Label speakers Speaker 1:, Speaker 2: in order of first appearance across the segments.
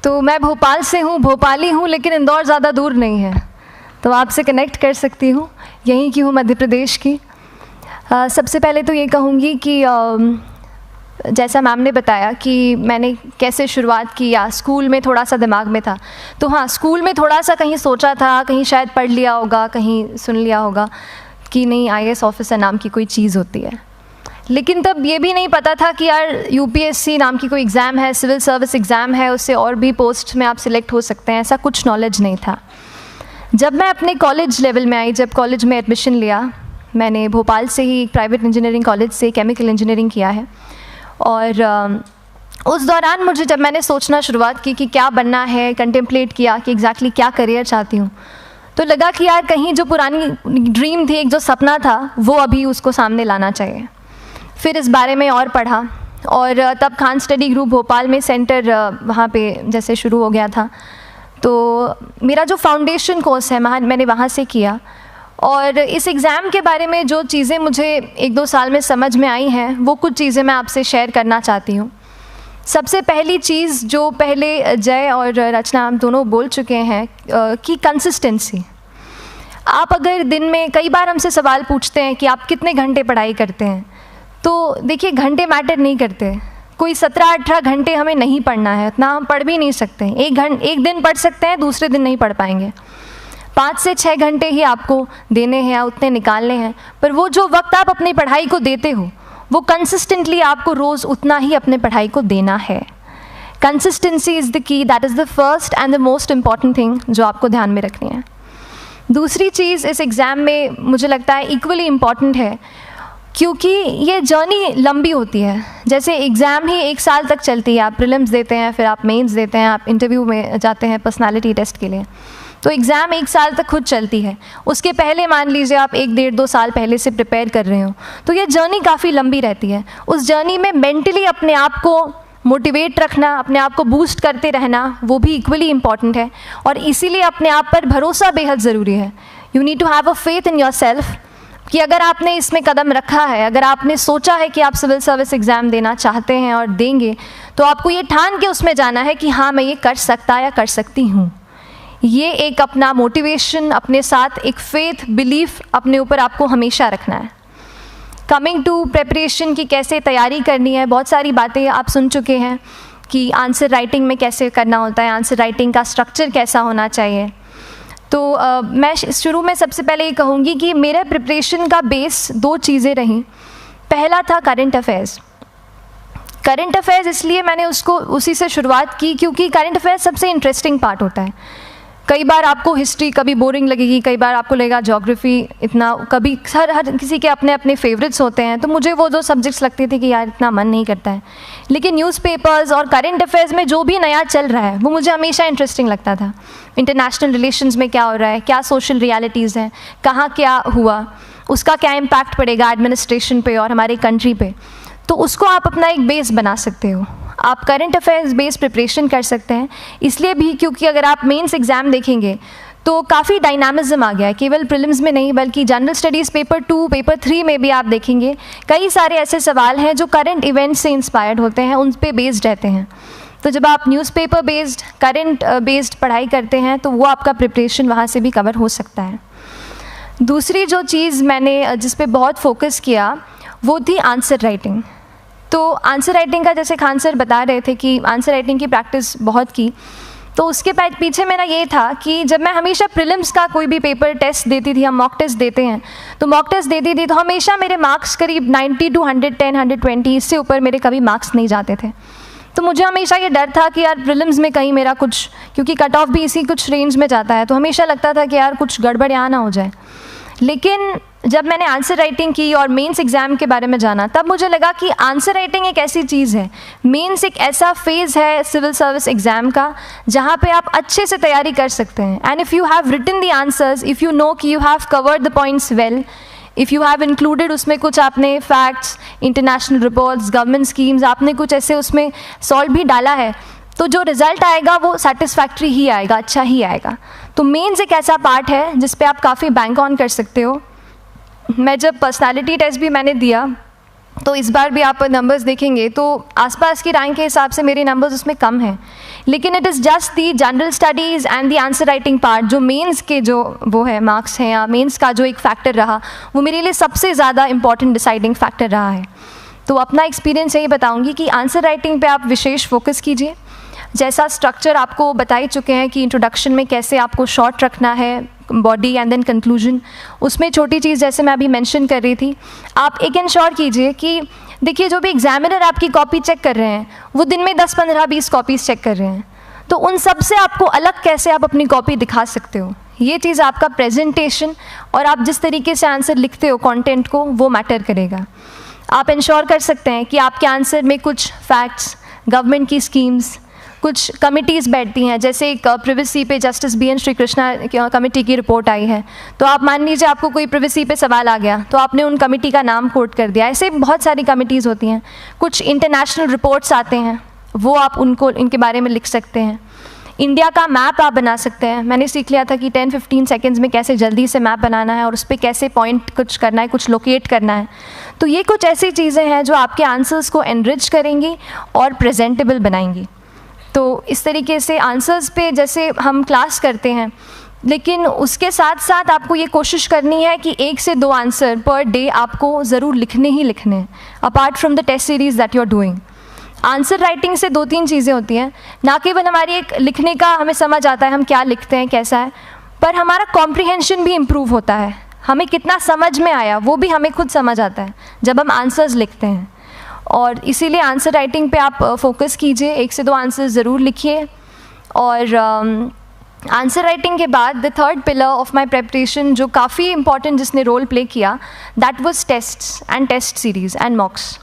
Speaker 1: तो मैं भोपाल से हूँ, भोपाली हूँ, लेकिन इंदौर ज़्यादा दूर नहीं है, तो आपसे कनेक्ट कर सकती हूँ। यहीं की हूँ, मध्य प्रदेश की। सबसे पहले तो ये कहूँगी कि जैसा मैम ने बताया कि मैंने कैसे शुरुआत की, या स्कूल में थोड़ा सा दिमाग में था, तो हाँ, स्कूल में थोड़ा सा कहीं सोचा था, कहीं शायद पढ़ लिया होगा, कहीं सुन लिया होगा कि नहीं IAS ऑफिसर नाम की कोई चीज़ होती है। लेकिन तब ये भी नहीं पता था कि यार UPSC नाम की कोई एग्ज़ाम है, सिविल सर्विस एग्ज़ाम है, उससे और भी पोस्ट में आप सिलेक्ट हो सकते हैं, ऐसा कुछ नॉलेज नहीं था। जब मैं अपने कॉलेज लेवल में आई, जब कॉलेज में एडमिशन लिया, मैंने भोपाल से ही प्राइवेट इंजीनियरिंग कॉलेज से केमिकल इंजीनियरिंग किया है, और उस दौरान मुझे जब मैंने सोचना शुरुआत की कि क्या बनना है, कंटेम्पलेट किया कि एग्जैक्टली क्या करियर चाहती हूँ, तो लगा कि यार कहीं जो पुरानी ड्रीम थी, एक जो सपना था, वो अभी उसको सामने लाना चाहिए। फिर इस बारे में और पढ़ा, और तब खान स्टडी ग्रुप भोपाल में सेंटर वहाँ पे जैसे शुरू हो गया था, तो मेरा जो फाउंडेशन कोर्स है मैंने वहाँ से किया। और इस एग्ज़ाम के बारे में जो चीज़ें मुझे 1-2 साल में समझ में आई हैं, वो कुछ चीज़ें मैं आपसे शेयर करना चाहती हूँ। सबसे पहली चीज़ जो पहले जय और रचना हम दोनों बोल चुके हैं कि कंसिस्टेंसी। आप अगर दिन में, कई बार हमसे सवाल पूछते हैं कि आप कितने घंटे पढ़ाई करते हैं, तो देखिए घंटे मैटर नहीं करते। कोई 17-18 घंटे हमें नहीं पढ़ना है, उतना हम पढ़ भी नहीं सकते। एक दिन पढ़ सकते हैं, दूसरे दिन नहीं पढ़ पाएंगे। 5 से 6 घंटे ही आपको देने हैं या उतने निकालने हैं, पर वो जो वक्त आप अपनी पढ़ाई को देते हो, वो कंसिस्टेंटली आपको रोज़ उतना ही अपने पढ़ाई को देना है। Consistency is the key, that is the first and the most important thing जो आपको ध्यान में रखनी है। दूसरी चीज़ इस एग्ज़ाम में मुझे लगता है इक्वली इम्पॉर्टेंट है, क्योंकि ये जर्नी लंबी होती है। जैसे एग्ज़ाम ही 1 साल तक चलती है, आप प्रीलिम्स देते हैं, फिर आप मेंस देते हैं, आप इंटरव्यू में जाते हैं पर्सनालिटी टेस्ट के लिए, तो एग्ज़ाम 1 साल तक खुद चलती है। उसके पहले मान लीजिए आप 1-1.5-2 साल पहले से प्रिपेयर कर रहे हो, तो ये जर्नी काफ़ी लंबी रहती है। उस जर्नी में मेंटली अपने आप को मोटिवेट रखना, अपने आप को बूस्ट करते रहना, वो भी इक्वली इम्पॉर्टेंट है, और इसीलिए अपने आप पर भरोसा बेहद ज़रूरी है। You need to have a faith in yourself कि अगर आपने इसमें कदम रखा है, अगर आपने सोचा है कि आप सिविल सर्विस एग्ज़ाम देना चाहते हैं और देंगे, तो आपको ये ठान के उसमें जाना है कि हाँ, मैं ये कर सकता या कर सकती हूँ। ये एक अपना मोटिवेशन, अपने साथ एक फेथ, बिलीफ अपने ऊपर आपको हमेशा रखना है। कमिंग टू प्रेपरेशन की कैसे तैयारी करनी है, बहुत सारी बातें आप सुन चुके हैं कि आंसर राइटिंग में कैसे करना होता है, आंसर राइटिंग का स्ट्रक्चर कैसा होना चाहिए। तो मैं शुरू में सबसे पहले ये कहूँगी कि मेरे प्रिपरेशन का बेस 2 चीज़ें रहीं। पहला था करंट अफेयर्स। करंट अफेयर्स इसलिए मैंने उसको उसी से शुरुआत की क्योंकि करंट अफेयर्स सबसे इंटरेस्टिंग पार्ट होता है। कई बार आपको हिस्ट्री कभी बोरिंग लगेगी, कई बार आपको लगेगा ज्योग्राफी इतना, कभी हर किसी के अपने अपने फेवरेट्स होते हैं। तो मुझे वो 2 सब्जेक्ट्स लगते थे कि यार इतना मन नहीं करता है, लेकिन न्यूज़पेपर्स और करंट अफेयर्स में जो भी नया चल रहा है वो मुझे हमेशा इंटरेस्टिंग लगता था। इंटरनेशनल रिलेशंस में क्या हो रहा है, क्या सोशल रियलिटीज़ हैं, कहाँ क्या हुआ, उसका क्या इम्पैक्ट पड़ेगा एडमिनिस्ट्रेशन पे और हमारी कंट्री पे, तो उसको आप अपना एक बेस बना सकते हो। आप करंट अफेयर्स बेस्ड प्रिपरेशन कर सकते हैं, इसलिए भी क्योंकि अगर आप मेंस एग्ज़ाम देखेंगे तो काफ़ी डायनामिज्म आ गया है, केवल प्रीलिम्स में नहीं बल्कि जनरल स्टडीज़ पेपर 2, पेपर 3 में भी आप देखेंगे कई सारे ऐसे सवाल हैं जो करंट इवेंट्स से इंस्पायर्ड होते हैं, उन पे बेस्ड रहते हैं। तो जब आप न्यूज़पेपर बेस्ड, करंट बेस्ड पढ़ाई करते हैं तो वो आपका प्रिपरेशन वहाँ से भी कवर हो सकता है। दूसरी जो चीज़ मैंने जिस पे बहुत फोकस किया वो थी आंसर राइटिंग। तो आंसर राइटिंग का जैसे खान सर बता रहे थे कि आंसर राइटिंग की प्रैक्टिस बहुत की, तो उसके पीछे मेरा ये था कि जब मैं हमेशा प्रीलिम्स का कोई भी पेपर टेस्ट देती थी, हम मॉक टेस्ट देते हैं, तो मॉक टेस्ट देती थी तो हमेशा मेरे मार्क्स करीब 90 to 110, 120, इससे ऊपर मेरे कभी मार्क्स नहीं जाते थे। तो मुझे हमेशा ये डर था कि यार प्रीलिम्स में कहीं मेरा कुछ, क्योंकि कट ऑफ भी इसी कुछ रेंज में जाता है, तो हमेशा लगता था कि यार कुछ गड़बड़ यहाँ ना हो जाए। लेकिन जब मैंने आंसर राइटिंग की और मेंस एग्ज़ाम के बारे में जाना, तब मुझे लगा कि आंसर राइटिंग एक ऐसी चीज़ है, मेंस एक ऐसा फेज़ है सिविल सर्विस एग्ज़ाम का जहाँ पे आप अच्छे से तैयारी कर सकते हैं। And if you have written the answers, if you know कि you have covered the points well, if you have included उसमें कुछ आपने facts, international reports, government schemes, आपने कुछ ऐसे उसमें सॉल्व भी डाला है, तो जो रिज़ल्ट आएगा वो सेटिस्फैक्ट्री ही आएगा, अच्छा ही आएगा। तो मेंस एक ऐसा पार्ट है जिस पे आप काफ़ी बैंक ऑन कर सकते हो। मैं जब पर्सनालिटी टेस्ट भी मैंने दिया तो इस बार भी आप नंबर्स देखेंगे तो आसपास की रैंक के हिसाब से मेरे नंबर्स उसमें कम हैं, लेकिन it is just the general studies and the answer writing part, जो मेंस के जो वो है मार्क्स हैं या मेंस का जो एक फैक्टर रहा, वो मेरे लिए सबसे ज़्यादा इंपॉर्टेंट डिसाइडिंग फैक्टर रहा है। तो अपना एक्सपीरियंस यही बताऊंगी कि आंसर राइटिंग पे आप विशेष फोकस कीजिए। जैसा स्ट्रक्चर आपको बता ही चुके हैं कि इंट्रोडक्शन में कैसे आपको शॉर्ट रखना है, बॉडी एंड देन कंक्लूजन, उसमें छोटी चीज़ जैसे मैं अभी मेंशन कर रही थी, आप एक इंश्योर कीजिए कि देखिए जो भी एग्जामिनर आपकी कॉपी चेक कर रहे हैं वो दिन में 10, 15, 20 कॉपीज़ चेक कर रहे हैं, तो उन सब से आपको अलग कैसे आप अपनी कॉपी दिखा सकते हो, ये चीज़ आपका प्रेजेंटेशन और आप जिस तरीके से आंसर लिखते हो कंटेंट को, वो मैटर करेगा। आप इंश्योर कर सकते हैं कि आपके आंसर में कुछ फैक्ट्स, गवर्नमेंट की स्कीम्स, कुछ कमिटीज़ बैठती हैं, जैसे एक प्रिवेसी पे justice BN Shri Krishna committee की रिपोर्ट आई है, तो आप मान लीजिए आपको कोई प्रिवेसी पे सवाल आ गया तो आपने उन कमेटी का नाम कोट कर दिया। ऐसे बहुत सारी कमिटीज़ होती हैं। कुछ इंटरनेशनल रिपोर्ट्स आते हैं, वो आप इनके बारे में लिख सकते हैं। इंडिया का मैप आप बना सकते हैं। मैंने सीख लिया था कि 10-15 सेकेंड्स में कैसे जल्दी से मैप बनाना है और उस पर कैसे पॉइंट कुछ करना है, कुछ लोकेट करना है। तो ये कुछ ऐसी चीज़ें हैं जो आपके आंसर्स को एनरिच करेंगी और प्रेजेंटेबल बनाएंगी। तो इस तरीके से आंसर्स पे जैसे हम क्लास करते हैं, लेकिन उसके साथ साथ आपको ये कोशिश करनी है कि 1 से 2 आंसर पर डे आपको ज़रूर लिखने ही लिखने हैं, apart from the test series that you are doing. Answer writing से 2-3 चीज़ें होती हैं, ना केवल हमारी एक लिखने का हमें समझ आता है हम क्या लिखते हैं कैसा है, पर हमारा कॉम्प्रिहेंशन भी इम्प्रूव होता है। हमें कितना समझ में आया वो भी हमें खुद समझ आता है जब हम आंसर्स लिखते हैं। और इसीलिए आंसर राइटिंग पे आप फोकस कीजिए, 1 से 2 आंसर ज़रूर लिखिए। और आंसर राइटिंग के बाद the third pillar of my preparation जो काफ़ी इंपॉर्टेंट जिसने रोल प्ले किया, that was tests and test series and mocks.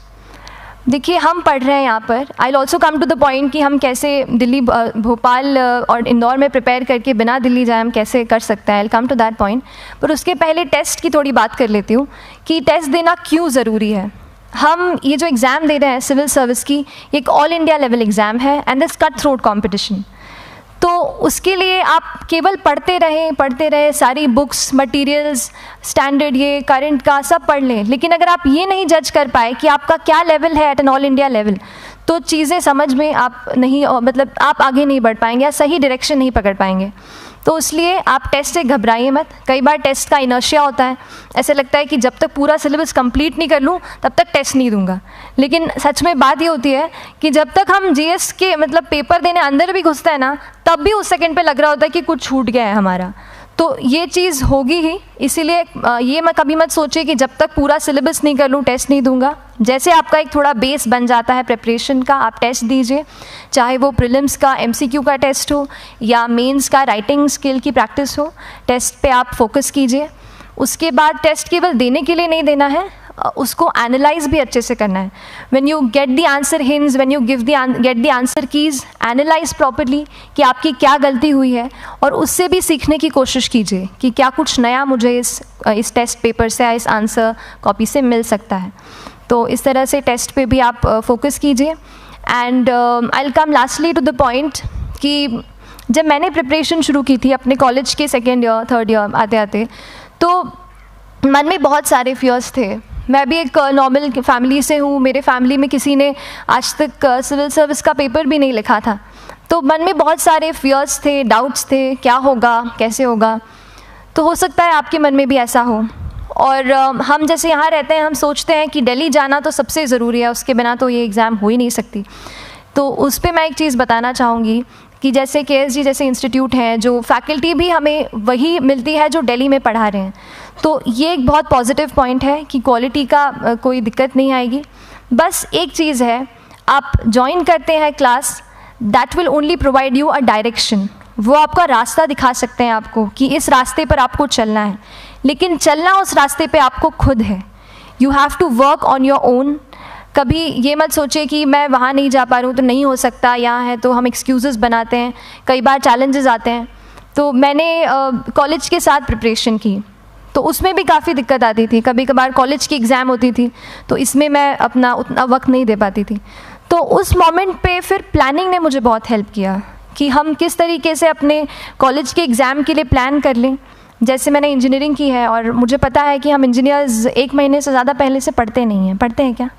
Speaker 1: देखिए हम पढ़ रहे हैं यहाँ पर, I will also come to the point कि हम कैसे दिल्ली, भोपाल और इंदौर में प्रिपेयर करके बिना दिल्ली जाए हम कैसे कर सकते हैं, I will come to that point. पर उसके पहले टेस्ट की थोड़ी बात कर लेती हूँ कि टेस्ट देना क्यों ज़रूरी है। हम ये जो एग्ज़ाम दे रहे हैं सिविल सर्विस की, ये एक ऑल इंडिया लेवल एग्ज़ाम है and this cut throat competition. तो उसके लिए आप केवल पढ़ते रहें, सारी बुक्स, मटेरियल्स, स्टैंडर्ड ये करंट का सब पढ़ लें, लेकिन अगर आप ये नहीं जज कर पाए कि आपका क्या लेवल है at an all India level, तो चीज़ें समझ में आप नहीं, मतलब आप आगे नहीं बढ़ पाएंगे या सही डायरेक्शन नहीं पकड़ पाएंगे। तो इसलिए आप टेस्ट से घबराइए मत। कई बार टेस्ट का इनर्शिया होता है, ऐसे लगता है कि जब तक पूरा सिलेबस कंप्लीट नहीं कर लूँ तब तक टेस्ट नहीं दूंगा, लेकिन सच में बात ये होती है कि जब तक हम GS के मतलब पेपर देने अंदर भी घुसते हैं ना, तब भी उस सेकंड पे लग रहा होता है कि कुछ छूट गया है हमारा। तो ये चीज़ होगी ही, इसीलिए ये मैं कभी मत सोचिए कि जब तक पूरा सिलेबस नहीं कर लूँ टेस्ट नहीं दूंगा। जैसे आपका एक थोड़ा बेस बन जाता है प्रिपरेशन का, आप टेस्ट दीजिए, चाहे वो प्रीलिम्स का MCQ का टेस्ट हो या मेंस का राइटिंग स्किल की प्रैक्टिस हो, टेस्ट पे आप फोकस कीजिए। उसके बाद टेस्ट केवल देने के लिए नहीं देना है, उसको एनालाइज भी अच्छे से करना है। When you get the answer hints, when you get the answer keys, analyse properly कि आपकी क्या गलती हुई है और उससे भी सीखने की कोशिश कीजिए कि क्या कुछ नया मुझे इस टेस्ट पेपर से या इस आंसर कॉपी से मिल सकता है। तो इस तरह से टेस्ट पे भी आप फोकस कीजिए। And I will come lastly to the point कि जब मैंने प्रिपरेशन शुरू की थी अपने कॉलेज के 2nd ईयर 3rd ईयर आते आते, तो मन में बहुत सारे फियर्स थे। मैं भी एक नॉर्मल फैमिली से हूँ, मेरे फैमिली में किसी ने आज तक सिविल सर्विस का पेपर भी नहीं लिखा था, तो मन में बहुत सारे फियर्स थे, डाउट्स थे, क्या होगा, कैसे होगा। तो हो सकता है आपके मन में भी ऐसा हो। और हम जैसे यहाँ रहते हैं, हम सोचते हैं कि दिल्ली जाना तो सबसे ज़रूरी है, उसके बिना तो ये एग्ज़ाम हो ही नहीं सकती। तो उस पर मैं एक चीज़ बताना चाहूँगी कि जैसे KSG जैसे इंस्टीट्यूट हैं, जो फैकल्टी भी हमें वही मिलती है जो दिल्ली में पढ़ा रहे हैं, तो ये एक बहुत पॉजिटिव पॉइंट है कि क्वालिटी का कोई दिक्कत नहीं आएगी। बस एक चीज़ है, आप ज्वाइन करते हैं class, that will only provide you a direction. वो आपका रास्ता दिखा सकते हैं आपको कि इस रास्ते पर आपको चलना है, लेकिन चलना उस रास्ते पे आपको खुद है। You have to work on your own. कभी ये मत सोचिए कि मैं वहाँ नहीं जा पा रहा हूँ तो नहीं हो सकता, यहाँ है, तो हम एक्सक्यूज़ेस बनाते हैं, कई बार चैलेंजेस आते हैं। तो मैंने कॉलेज के साथ प्रिपरेशन की, तो उसमें भी काफ़ी दिक्कत आती थी। कभी कभार कॉलेज की एग्ज़ाम होती थी तो इसमें मैं अपना उतना वक्त नहीं दे पाती थी। तो उस मोमेंट पे फिर प्लानिंग ने मुझे बहुत हेल्प किया कि हम किस तरीके से अपने कॉलेज के एग्ज़ाम के लिए प्लान कर लें। जैसे मैंने इंजीनियरिंग की है और मुझे पता है कि हम इंजीनियर्स 1 महीने से ज़्यादा पहले से पढ़ते नहीं हैं। पढ़ते हैं क्या?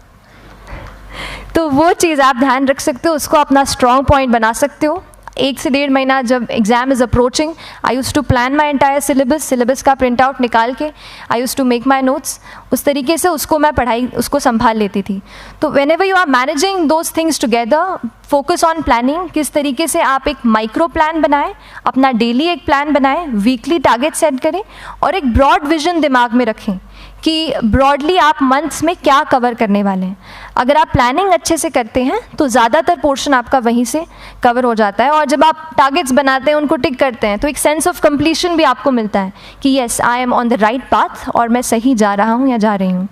Speaker 1: तो वो चीज़ आप ध्यान रख सकते हो, उसको अपना स्ट्रॉन्ग पॉइंट बना सकते हो। 1 से 1.5 महीना जब exam is approaching, I use to plan my entire syllabus का प्रिंट आउट निकाल के I use to make my notes, उस तरीके से उसको मैं उसको संभाल लेती थी। तो whenever you are managing those things together, focus on planning, किस तरीके से आप एक माइक्रो प्लान बनाएं, अपना डेली एक प्लान बनाएं, वीकली टारगेट सेट करें और एक ब्रॉड विजन दिमाग में रखें कि ब्रॉडली आप मंथ्स में क्या कवर करने वाले हैं। अगर आप प्लानिंग अच्छे से करते हैं तो ज़्यादातर पोर्शन आपका वहीं से कवर हो जाता है, और जब आप टारगेट्स बनाते हैं, उनको टिक करते हैं, तो एक सेंस ऑफ कंप्लीशन भी आपको मिलता है कि yes I am on the right path और मैं सही जा रहा हूँ या जा रही हूँ।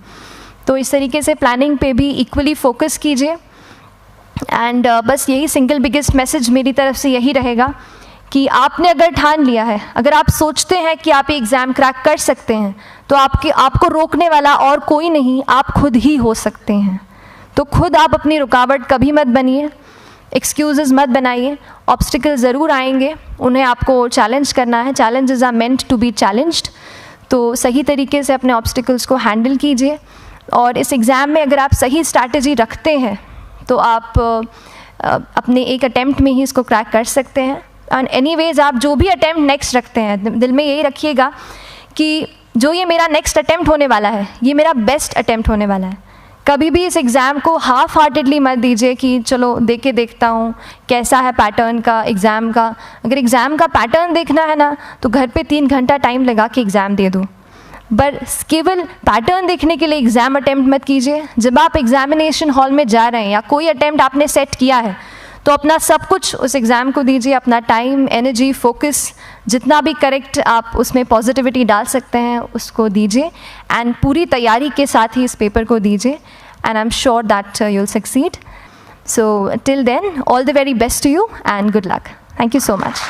Speaker 1: तो इस तरीके से प्लानिंग पे भी इक्वली फोकस कीजिए। एंड बस यही सिंगल बिगेस्ट मैसेज मेरी तरफ से यही रहेगा कि आपने अगर ठान लिया है, अगर आप सोचते हैं कि आप एग्ज़ाम क्रैक कर सकते हैं, तो आपको रोकने वाला और कोई नहीं, आप खुद ही हो सकते हैं। तो खुद आप अपनी रुकावट कभी मत बनिए, एक्सक्यूज़ेस मत बनाइए। ऑब्स्टिकल ज़रूर आएंगे, उन्हें आपको चैलेंज करना है। Challenges are meant to be challenged. तो सही तरीके से अपने ऑब्स्टिकल्स को हैंडल कीजिए, और इस एग्ज़ाम में अगर आप सही स्ट्रैटेजी रखते हैं तो आप अपने एक अटैम्प्ट में ही इसको क्रैक कर सकते हैं। एंड एनीवेज आप जो भी अटैम्प्ट नेक्स्ट रखते हैं, दिल में यही रखिएगा कि जो ये मेरा नेक्स्ट अटैम्प्ट होने वाला है, ये मेरा बेस्ट अटैम्प्ट होने वाला है। कभी भी इस एग्ज़ाम को हाफ हार्टेडली मत दीजिए कि चलो दे के देखता हूँ कैसा है पैटर्न का एग्ज़ाम का। अगर एग्ज़ाम का पैटर्न देखना है ना, तो घर पे 3 घंटा टाइम लगा के एग्ज़ाम दे दो, बस केवल पैटर्न देखने के लिए एग्ज़ाम अटैम्प्ट मत कीजिए। जब आप एग्जामिनेशन हॉल में जा रहे हैं या कोई अटैम्प्ट आपने सेट किया है, तो अपना सब कुछ उस एग्ज़ाम को दीजिए, अपना टाइम, एनर्जी, फोकस, जितना भी करेक्ट आप उसमें पॉजिटिविटी डाल सकते हैं उसको दीजिए, एंड पूरी तैयारी के साथ ही इस पेपर को दीजिए, and I am sure that you will succeed. So till then, all the very best to you and good luck. Thank you so much.